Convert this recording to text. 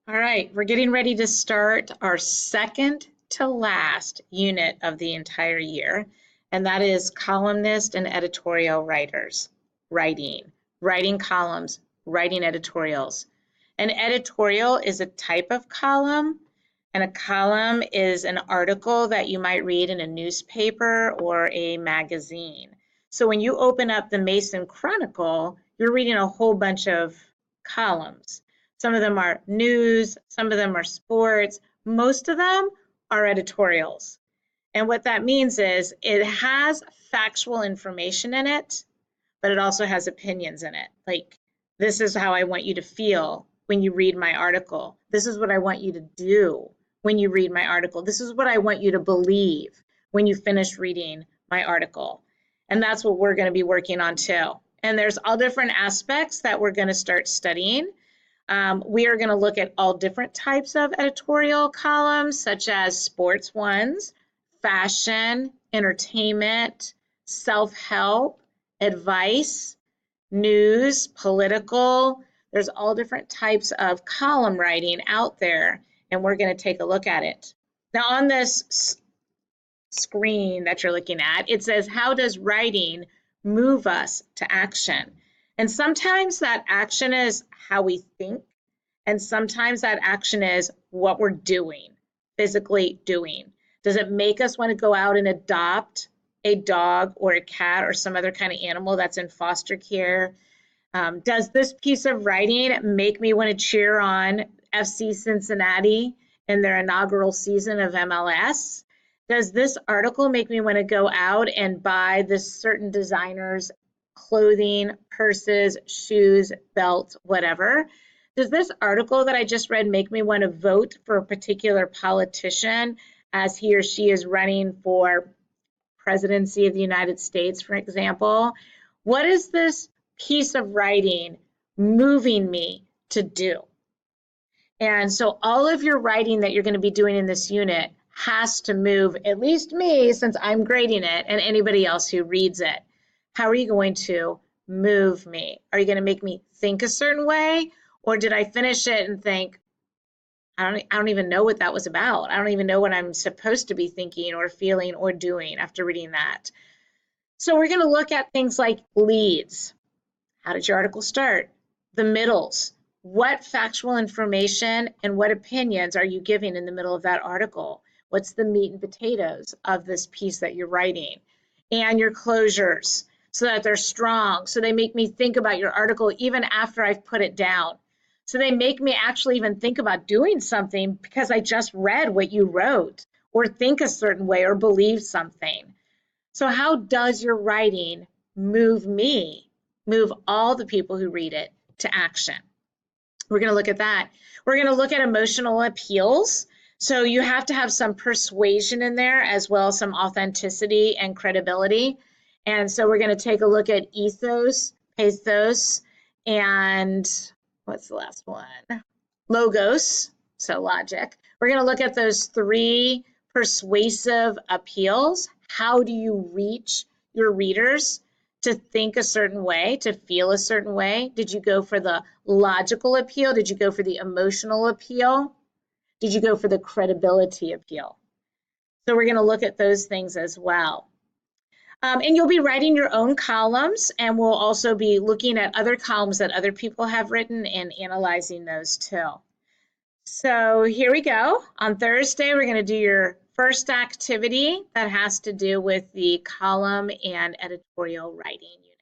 All right, we're getting ready to start our second to last unit of the entire year, and that is columnist and editorial writers. Writing columns, writing editorials. An editorial is a type of column, and a column is an article that you might read in a newspaper or a magazine. So when you open up the Mason Chronicle, you're reading a whole bunch of columns. Some of them are news, some of them are sports, most of them are editorials. And what that means is it has factual information in it, but it also has opinions in it. Like, this is how I want you to feel when you read my article. This is what I want you to do when you read my article. This is what I want you to believe when you finish reading my article. And that's what we're going to be working on too. And there's all different aspects that we're going to start studying. We are going to look at all different types of editorial columns, such as sports ones, fashion, entertainment, self-help, advice, news, political. There's all different types of column writing out there, and we're going to take a look at it. Now, on this screen that you're looking at, it says, how does writing move us to action? And sometimes that action is how we think, and sometimes that action is what we're doing, physically doing. Does it make us want to go out and adopt a dog or a cat or some other kind of animal that's in foster care? Does this piece of writing make me want to cheer on FC Cincinnati in their inaugural season of MLS? Does this article make me want to go out and buy this certain designer's clothing, purses, shoes, belts, whatever? Does this article that I just read make me want to vote for a particular politician as he or she is running for presidency of the United States, for example? What is this piece of writing moving me to do? And so all of your writing that you're going to be doing in this unit has to move, at least me, since I'm grading it, and anybody else who reads it. How are you going to move me? Are you going to make me think a certain way? Or did I finish it and think, I don't even know what that was about. I don't even know what I'm supposed to be thinking or feeling or doing after reading that. So we're going to look at things like leads. How did your article start? The middles. What factual information and what opinions are you giving in the middle of that article? What's the meat and potatoes of this piece that you're writing? And your closures, so that they're strong, so they make me think about your article even after I've put it down. So they make me actually even think about doing something because I just read what you wrote, or think a certain way, or believe something. So how does your writing move me, move all the people who read it to action? We're going to look at that. We're going to look at emotional appeals. So you have to have some persuasion in there, as well as some authenticity and credibility. And so we're going to take a look at ethos, pathos, and what's the last one? Logos, so logic. We're going to look at those three persuasive appeals. How do you reach your readers to think a certain way, to feel a certain way? Did you go for the logical appeal? Did you go for the emotional appeal? Did you go for the credibility appeal? So we're going to look at those things as well. And you'll be writing your own columns, and we'll also be looking at other columns that other people have written and analyzing those too. So here we go. On Thursday, we're going to do your first activity that has to do with the column and editorial writing unit.